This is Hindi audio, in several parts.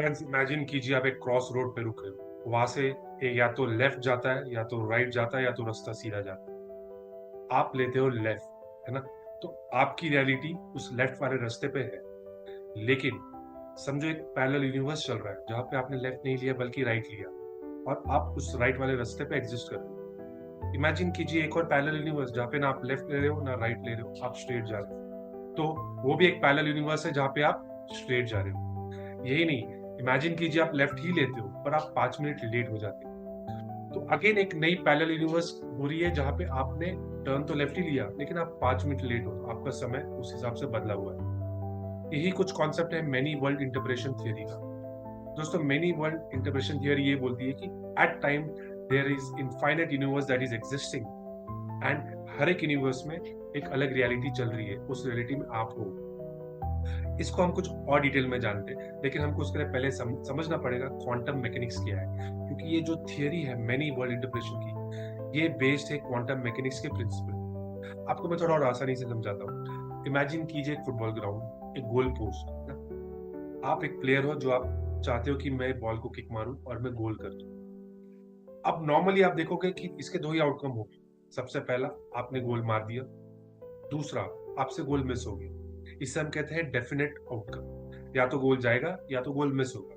फ्रेंड्स, इमेजिन कीजिए आप एक क्रॉस रोड पे रुके हो। वहां से या तो लेफ्ट जाता है, या तो राइट जाता है, या तो रास्ता सीधा जाता है। आप लेते हो लेफ्ट, है ना। तो आपकी रियलिटी उस लेफ्ट वाले रास्ते पे है। लेकिन समझो एक पैरेलल यूनिवर्स चल रहा है जहाँ पे आपने लेफ्ट नहीं लिया बल्कि राइट लिया, और आप उस राइट वाले रास्ते पे एग्जिस्ट कर रहे हो। इमेजिन कीजिए एक और पैरेलल यूनिवर्स जहाँ पे ना आप लेफ्ट ले रहे हो ना राइट ले रहे हो, आप स्ट्रेट जा रहे हो। तो वो भी एक पैरेलल यूनिवर्स है जहाँ पे आप स्ट्रेट जा रहे हो। यही नहीं, इमेजिन कीजिए आप लेफ्ट ही लेते हो पर आप 5 मिनट लेट हो जाते हो। तो अगेन एक नई पैरेलल यूनिवर्स हो रही है जहां पे आपने टर्न तो लेफ्ट ही लिया लेकिन आप 5 मिनट लेट हो, तो आपका समय उस हिसाब से बदला हुआ है। यही कुछ कॉन्सेप्ट है मेनी वर्ल्ड इंटरप्रेशन थियरी का। दोस्तों, मेनी वर्ल्ड इंटरप्रेशन थियरी ये बोलती है कि at time there is infinite universe that is existing, and हर एक यूनिवर्स में एक अलग रियलिटी चल रही है, उस रियलिटी में आप हो। इसको हम कुछ और डिटेल में जानते हैं, लेकिन हमको उसके लिए पहले समझना पड़ेगा क्वांटम मैकेनिक्स क्या है, क्योंकि ये जो थियरी है मेनी वर्ल्ड इंटरप्रेशन की, ये बेस्ड है क्वांटम मैकेनिक्स के प्रिंसिपल। आपको मैं थोड़ा और आसानी से समझाता हूँ। इमेजिन कीजिए एक फुटबॉल ग्राउंड, एक गोल पोस्ट। आप एक प्लेयर हो जो आप चाहते हो कि मैं बॉल को किक मारूं और मैं गोल कर दूं। अब नॉर्मली आप देखोगे कि इसके दो ही आउटकम होंगे। सबसे पहला, आपने गोल मार दिया। दूसरा, आपसे गोल मिस हो गया। इसे हम कहते हैं डेफिनेट आउटकम। या तो गोल जाएगा या तो गोल मिस होगा।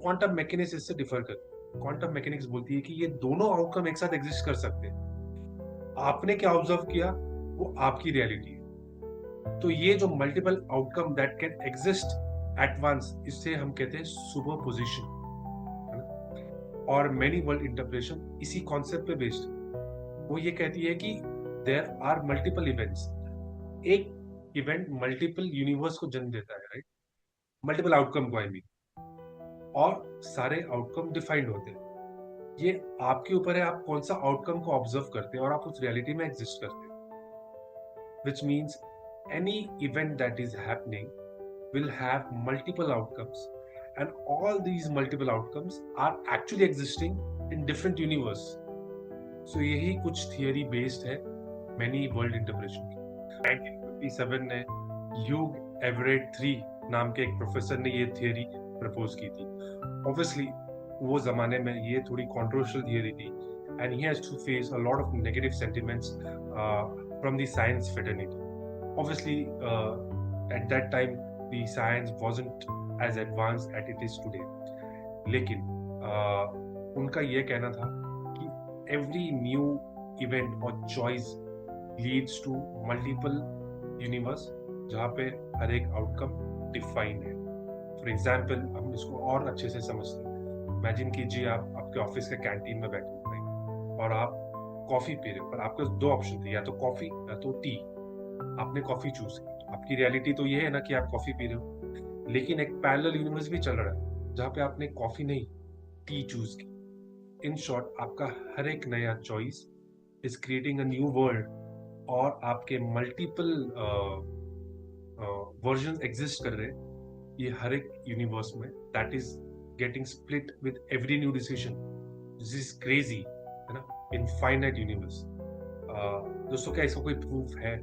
क्वांटम मैकेनिक्स इससे डिफर करती है। क्वांटम मैकेनिक्स बोलती है कि ये दोनों आउटकम एक साथ एग्जिस्ट कर सकते हैं। आपने क्या ऑब्जर्व किया वो आपकी रियलिटी है। तो ये जो multiple outcome that can exist at once, इससे हम कहते हैं सुपर पोजिशन। और मेनी वर्ल्ड इंटरप्रेशन इसी कॉन्सेप्ट पे बेस्ड है। वो ये कहती है कि देयर आर मल्टीपल इवेंट्स। एक इवेंट मल्टीपल यूनिवर्स को जन्म देता है, राइट। मल्टीपल आउटकम को, आई मीन। और सारे आउटकम डिफाइंड होते हैं। ये आपके ऊपर है, आप कौन सा आउटकम को ऑब्जर्व करते हैं और आप उस रियलिटी में एग्जिस्ट करते हैं। Which means any event that is happening will have multiple outcomes, and all these multiple outcomes are actually existing in different universe. So यही कुछ थियरी बेस्ड है many world interpretation की। 1957 ने ह्यूग एवरेट थ्री नाम के एक प्रोफेसर ने ये थियरी प्रपोज की थी। ऑब्वियसली वो जमाने में ये थोड़ी कंट्रोवर्शियल थियरी थी, and he has to face a lot of negative sentiments from the science fraternity. Obviously, at that time the science wasn't as advanced as it is today. लेकिन उनका ये कहना था कि every new event or choice leads to multiple universe जहाँ पे हर एक आउटकम डिफाइंड है। फॉर एग्जाम्पल, हम इसको और अच्छे से समझते हैं। इमेजिन कीजिए आप आपके ऑफिस के कैंटीन में बैठे हुए और आप कॉफी पी रहे हो, पर आपके दो ऑप्शन थे, या तो कॉफी या तो टी। आपने कॉफी चूज की। आपकी रियलिटी तो ये है ना कि आप कॉफी पी रहे हो, लेकिन एक पैरेलल यूनिवर्स भी चल रहा है जहाँ पे आपने कॉफी नहीं, टी चूज की। इन शॉर्ट, आपका हर एक नया choice is creating a new world, और आपके मल्टीपल वर्जन एग्जिस्ट कर रहे हैं ये हर एक यूनिवर्स में। That is getting split with every new decision. This is crazy, है ना। Infinite universe. दोस्तों, क्या इसका कोई प्रूफ है?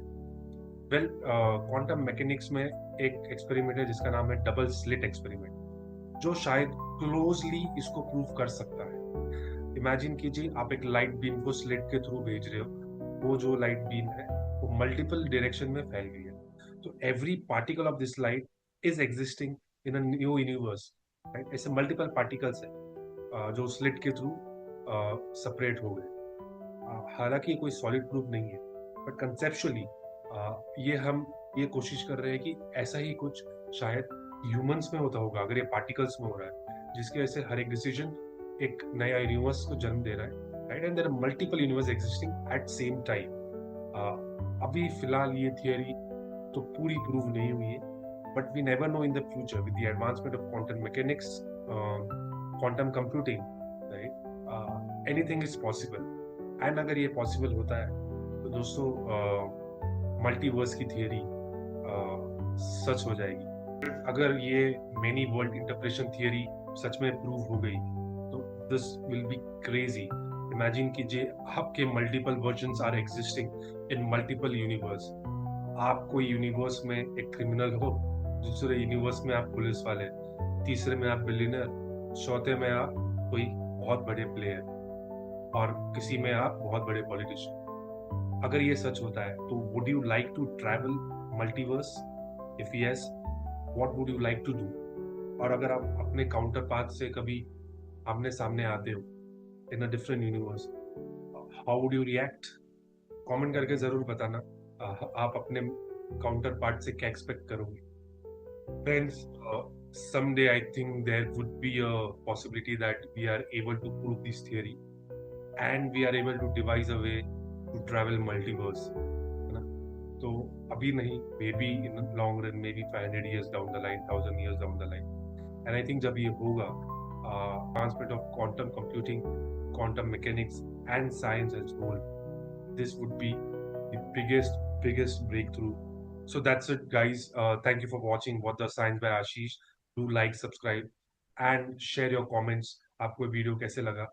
वेल, क्वांटम मैकेनिक्स में एक एक्सपेरिमेंट है जिसका नाम है डबल स्लिट एक्सपेरिमेंट, जो शायद क्लोजली इसको प्रूव कर सकता है। इमेजिन कीजिए आप एक लाइट बीम को स्लिट के थ्रू भेज रहे हो। वो जो लाइट बीम है वो मल्टीपल डायरेक्शन में फैल गई है। तो every particle of this light is existing in a new universe, right. ऐसे मल्टीपल पार्टिकल्स है जो स्लिट के थ्रू सेपरेट हो गए। हालांकि कोई सॉलिड प्रूफ नहीं है, बट कंसेप्चुअली ये कोशिश कर रहे हैं कि ऐसा ही कुछ शायद ह्यूमंस में होता होगा अगर ये पार्टिकल्स में हो रहा है, जिसकी वजह से हर एक डिसीजन एक नया यूनिवर्स को जन्म दे रहा है, right. And there are multiple universe existing at same time. अभी फिलहाल ये थियरी तो पूरी प्रूव नहीं हुई है, but we never know in the future with the advancement of quantum mechanics, quantum computing, right, anything is possible. And अगर ये पॉसिबल होता है तो दोस्तों मल्टीवर्स की थियरी सच हो जाएगी। अगर ये मेनी वर्ल्ड इंटरप्रेशन थियरी सच में प्रूव हो गई तो this will be crazy. Imagine कीजिए आपके multiple versions are existing in multiple universe. आप कोई यूनिवर्स में एक क्रिमिनल हो, दूसरे यूनिवर्स में आप पुलिस वाले, तीसरे में आप बिलियनर, चौथे में आप कोई बहुत बड़े प्लेयर, और किसी में आप बहुत बड़े पॉलिटिशियन। अगर ये सच होता है तो would you like to travel multiverse? If yes, what would you like to do? और अगर आप अपने काउंटर पार्ट से कभी आमने सामने आते हो in a different universe, how would you react? Comment करके जरूर बताना। आप अपने काउंटर पार्ट से क्या एक्सपेक्ट करोगे? Friends, someday I think there would be a possibility that we are able to prove this theory and we are able to devise a way to travel multiverse, है ना? तो अभी नहीं, maybe in the long run, maybe 500 years down the line, 1000 years down the line. And I think जब ये होगा, advancement of quantum computing, quantum mechanics and science as whole, this would be the biggest breakthrough. So that's it, guys. Thank you for watching What the Science by Ashish. Do like, subscribe and share your comments. आपको वीडियो कैसे लगा?